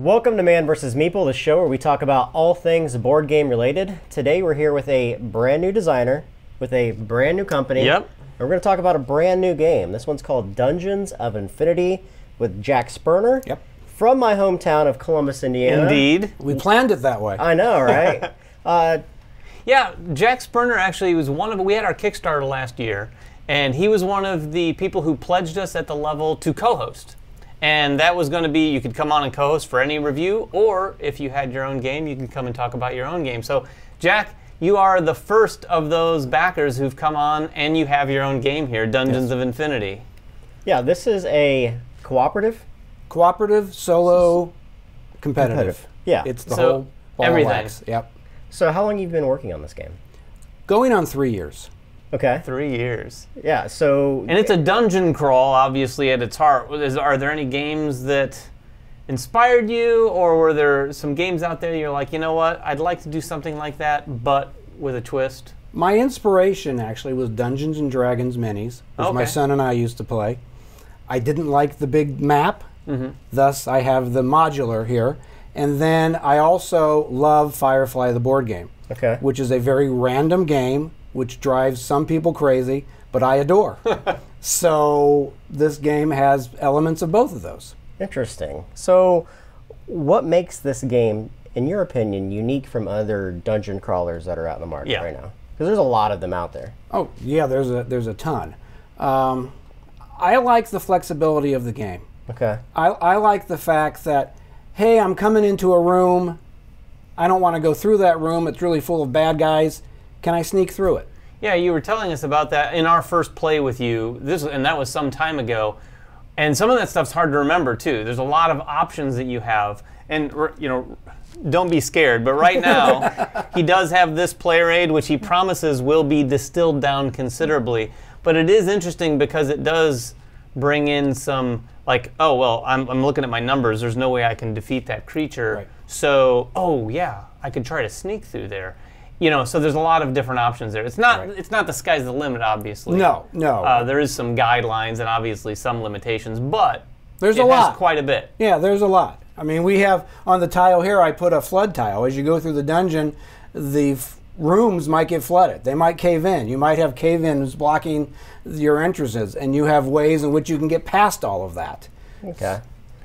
Welcome to Man vs. Meeple, the show where we talk about all things board game related. Today we're here with a brand new designer, with a brand new company. Yep. And we're going to talk about a brand new game. This one's called Dungeons of Infinity with Jack Sperner. Yep. From my hometown of Columbus, Indiana. Indeed. We planned it that way. I know, right? Yeah, Jack Sperner actually was one of, we had our Kickstarter last year, and he was one of the people who pledged us at the level to co-host. And that was going to be, you could come on and co-host for any review, or if you had your own game, you can come and talk about your own game. So, Jack, you are the first of those backers who've come on, and you have your own game here, Dungeons of Infinity. Yeah, this is a cooperative. Cooperative, solo, competitive. Yeah. It's the So, whole ball everything. of wax. Yep. So how long have you been working on this game? Going on 3 years. Okay. 3 years. Yeah, so... And it's a dungeon crawl, obviously, at its heart. Are there any games that inspired you, or were there some games out there you're like, you know what, I'd like to do something like that, but with a twist? My inspiration actually was Dungeons and Dragons minis, which my Okay. son and I used to play. I didn't like the big map, thus I have the modular here. And then I also love Firefly the board game, Okay. which is a very random game, which drives some people crazy, but I adore. So this game has elements of both of those. Interesting. So what makes this game, in your opinion, unique from other dungeon crawlers that are out in the market right now? Because there's a lot of them out there. Oh, yeah, there's a ton. I like the flexibility of the game. Okay. I like the fact that, hey, I'm coming into a room. I don't want to go through that room. It's really full of bad guys. Can I sneak through it? Yeah, you were telling us about that in our first play with you, and that was some time ago. And some of that stuff's hard to remember, too. There's a lot of options that you have. And, you know, don't be scared, but right now, he does have this player aid, which he promises will be distilled down considerably. But it is interesting because it does bring in some, like, oh, well, I'm looking at my numbers. There's no way I can defeat that creature. Right. So, oh, yeah, I could try to sneak through there. You know, so there's a lot of different options there. It's not it's not the sky's the limit, obviously. No, no. There is some guidelines and obviously some limitations, but There's it a lot. has quite a bit. Yeah, there's a lot. I mean, we have, on the tile here, I put a flood tile. As you go through the dungeon, the rooms might get flooded. They might cave in. You might have cave-ins blocking your entrances, and you have ways in which you can get past all of that. Okay.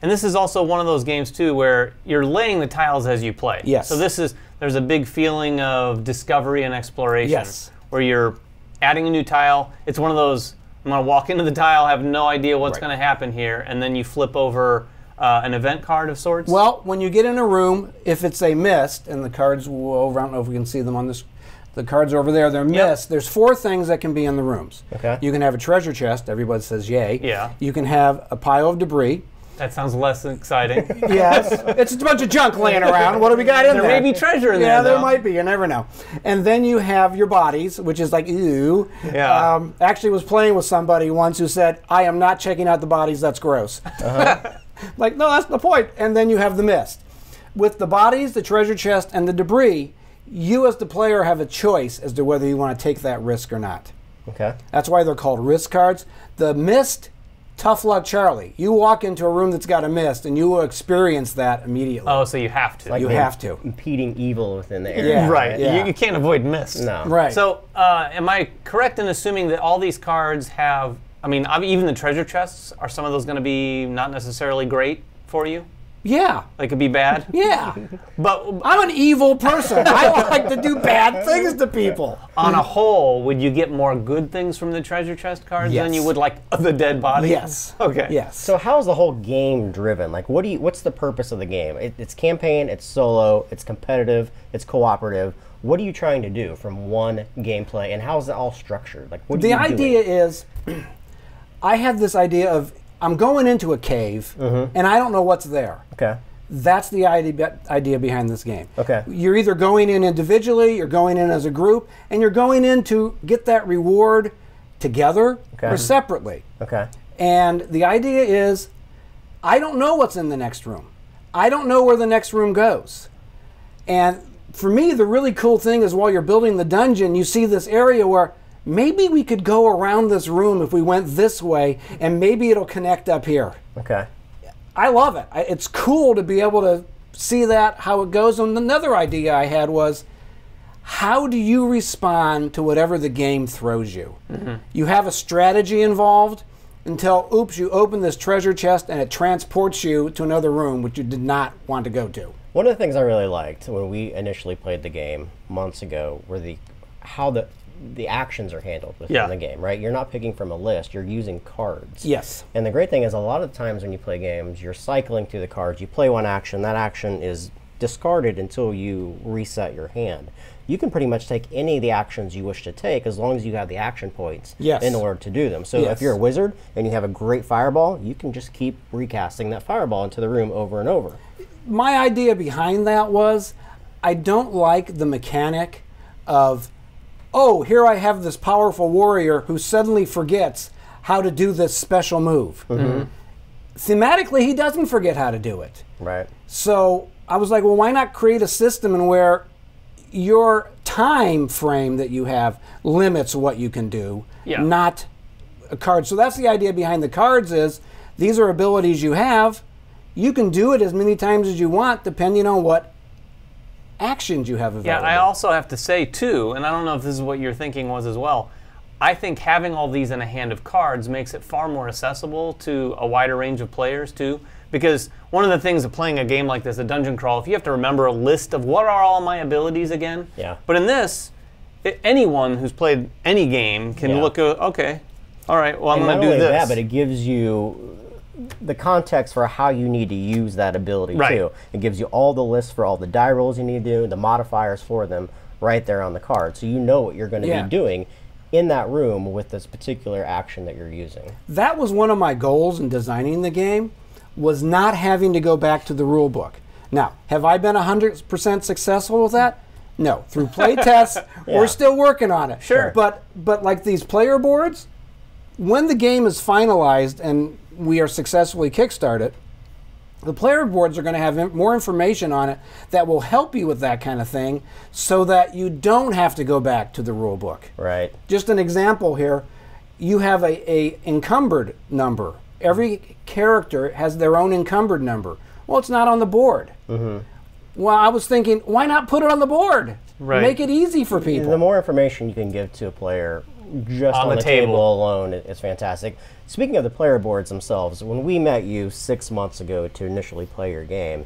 And this is also one of those games, too, where you're laying the tiles as you play. Yes. So there's a big feeling of discovery and exploration. Yes. Where you're adding a new tile. It's one of those, I'm going to walk into the tile, have no idea what's going to happen here, and then you flip over an event card of sorts. Well, when you get in a room, if it's a mist, and the cards will over, I don't know if we can see them on this, the cards are over there, they're mist. There's 4 things that can be in the rooms. Okay. You can have a treasure chest, everybody says yay. Yeah. You can have a pile of debris. That sounds less exciting. Yes. It's just a bunch of junk laying around. What do we got in there? There may be treasure in there, Yeah, there though. might be. You never know. And then you have your bodies, which is like, ew. Yeah. Actually was playing with somebody once who said, I am not checking out the bodies, that's gross. Like, no, that's the point. And then you have the mist. With the bodies, the treasure chest, and the debris, you as the player have a choice as to whether you want to take that risk or not. Okay. That's why they're called risk cards. The mist, tough luck Charlie. You walk into a room that's got a mist, and you will experience that immediately. Oh, so you have to. You have to. Impeding evil within the area. Yeah. Right. Yeah. You can't avoid mist. No. Right. So, am I correct in assuming that all these cards have, I mean, even the treasure chests, are some of those going to be not necessarily great for you? Yeah. They could be bad? Yeah. But I'm an evil person. I like to do bad things to people. on a whole, would you get more good things from the treasure chest cards than Yes. you would, like, the dead body? Yes. Okay. Yes. So how's the whole game driven? Like, what's the purpose of the game? It's campaign, it's solo, it's competitive, it's cooperative. What are you trying to do from one gameplay, and how is it all structured? Like, what are The you idea doing? is, I had this idea of, I'm going into a cave, and I don't know what's there. Okay. That's the idea behind this game. Okay. You're either going in individually, you're going in as a group, and you're going in to get that reward together or separately. Okay. And the idea is, I don't know what's in the next room. I don't know where the next room goes. And for me, the really cool thing is while you're building the dungeon, you see this area where maybe we could go around this room if we went this way, and maybe it'll connect up here. Okay. I love it. It's cool to be able to see that, how it goes. And another idea I had was, how do you respond to whatever the game throws you? You have a strategy involved until, oops, you open this treasure chest and it transports you to another room which you did not want to go to. One of the things I really liked when we initially played the game months ago were how the actions are handled within the game, right? You're not picking from a list, you're using cards. Yes. And the great thing is a lot of times when you play games, you're cycling through the cards, you play one action, that action is discarded until you reset your hand. You can pretty much take any of the actions you wish to take as long as you have the action points in order to do them. So if you're a wizard and you have a great fireball, you can just keep recasting that fireball into the room over and over. My idea behind that was, I don't like the mechanic of, oh, here I have this powerful warrior who suddenly forgets how to do this special move. Thematically, he doesn't forget how to do it. Right. So I was like, well, why not create a system in where your time frame that you have limits what you can do, not a card. So that's the idea behind the cards is, these are abilities you have. You can do it as many times as you want depending on what actions you have available. Yeah, I also have to say, too, and I don't know if this is what your thinking was as well, I think having all these in a hand of cards makes it far more accessible to a wider range of players, too. Because one of the things of playing a game like this, a dungeon crawl, if you have to remember a list of what are all my abilities again. But in this, anyone who's played any game can look, okay, all right, well, I'm going to do this. Not only that, but it gives you the context for how you need to use that ability, too. It gives you all the lists for all the die rolls you need to do, the modifiers for them right there on the card. So you know what you're going to be doing in that room with this particular action that you're using. That was one of my goals in designing the game, was not having to go back to the rule book. Now, have I been 100% successful with that? No. Through play tests, we're still working on it. Sure. But like these player boards, when the game is finalized and we are successfully kickstarted, the player boards are going to have more information on it that will help you with that kind of thing so that you don't have to go back to the rule book. Right. Just an example here, you have a encumbered number. Every character has their own encumbered number. Well, it's not on the board. Well, I was thinking, why not put it on the board? Make it easy for people. The more information you can give to a player just on the table alone is fantastic. Speaking of the player boards themselves, when we met you 6 months ago to initially play your game,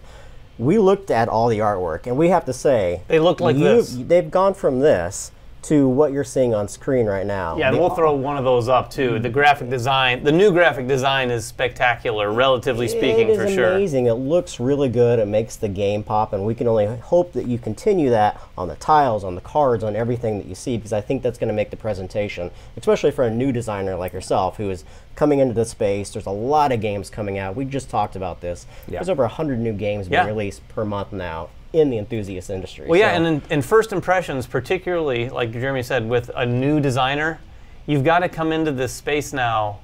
we looked at all the artwork, and we have to say, they look like this. They've gone from this to what you're seeing on screen right now. Yeah, and we'll throw one of those up too. The graphic design, the new graphic design is spectacular, relatively speaking, for sure. It is amazing. It looks really good. It makes the game pop, and we can only hope that you continue that on the tiles, on the cards, on everything that you see, because I think that's going to make the presentation, especially for a new designer like yourself who is coming into the space. There's a lot of games coming out. We just talked about this. There's over 100 new games being released per month now in the enthusiast industry. Well, and in first impressions, particularly, like Jeremy said, with a new designer, you've got to come into this space now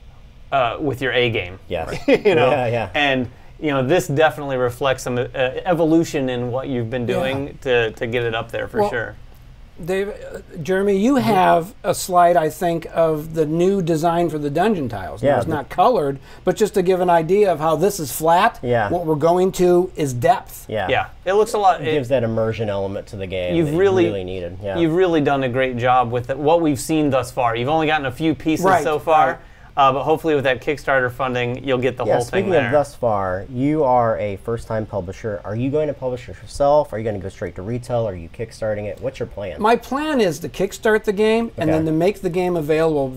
with your A game. Yes. And this definitely reflects some evolution in what you've been doing to get it up there for sure. Dave, Jeremy, you have a slide, I think, of the new design for the dungeon tiles. It's not colored, but just to give an idea of how this is flat, what we're going to is depth. It looks a lot. It gives that immersion element to the game that you really needed. You've really done a great job with what we've seen thus far. You've only gotten a few pieces so far. But hopefully with that Kickstarter funding, you'll get the whole thing there. Speaking of thus far, you are a first-time publisher. Are you going to publish it yourself? Are you going to go straight to retail? Are you kickstarting it? What's your plan? My plan is to kickstart the game and then to make the game available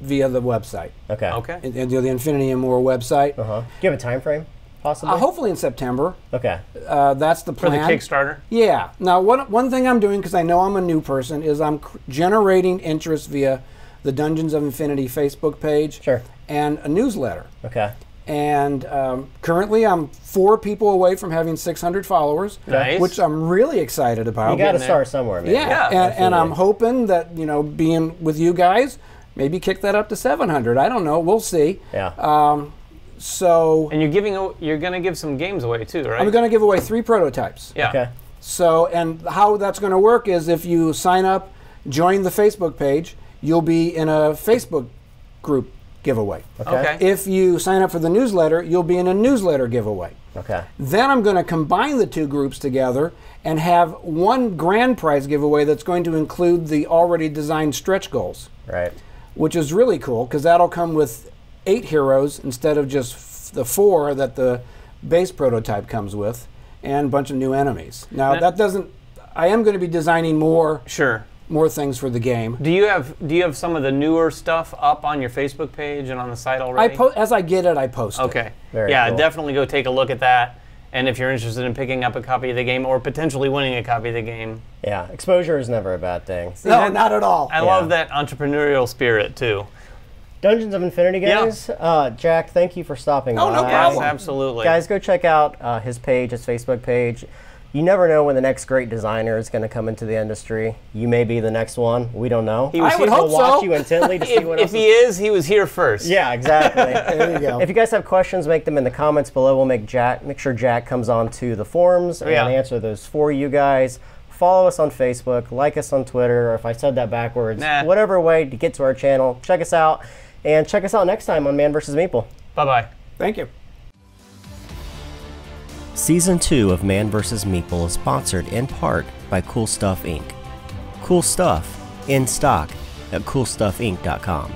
via the website. Okay. And the Infinity and More website. Do you have a time frame, possibly? Hopefully in September. Okay. That's the plan. For the Kickstarter? Yeah. Now, one thing I'm doing, because I know I'm a new person, is I'm generating interest via the Dungeons of Infinity Facebook page and a newsletter. Okay. And currently I'm 4 people away from having 600 followers, which I'm really excited about. You got to start somewhere, man. And I'm hoping that, being with you guys, maybe kick that up to 700. I don't know. We'll see. So. And you're going to give some games away too, right? I'm going to give away 3 prototypes. Okay. So, and how that's going to work is if you sign up, join the Facebook page, you'll be in a Facebook group giveaway. Okay. If you sign up for the newsletter, you'll be in a newsletter giveaway. Okay. Then I'm going to combine the two groups together and have one grand prize giveaway that's going to include the already designed stretch goals. Right. Which is really cool because that'll come with 8 heroes instead of just the 4 that the base prototype comes with, and a bunch of new enemies. Now that doesn't. I am going to be designing more. Sure. More things for the game. Do you have some of the newer stuff up on your Facebook page and on the site already? As I get it, I post it. Okay. Very yeah, cool. Definitely go take a look at that. And if you're interested in picking up a copy of the game or potentially winning a copy of the game. Yeah, exposure is never a bad thing. No, not at all. I love that entrepreneurial spirit too. Dungeons of Infinity, guys. Jack, thank you for stopping by. Oh, no problem. Yes, absolutely. Guys, go check out his page, his Facebook page. You never know when the next great designer is going to come into the industry. You may be the next one. We don't know. I would hope We'll watch so. you intently to see what else If he is, he was here first. Yeah, exactly. There you go. If you guys have questions, make them in the comments below. We'll make sure Jack comes on to the forums and answer those for you guys. Follow us on Facebook, like us on Twitter, or if I said that backwards, whatever way to get to our channel. Check us out, and check us out next time on Man vs. Meeple. Bye-bye. Thank you. Season 2 of Man vs. Meeple is sponsored in part by Cool Stuff Inc. Cool Stuff, in stock at coolstuffinc.com.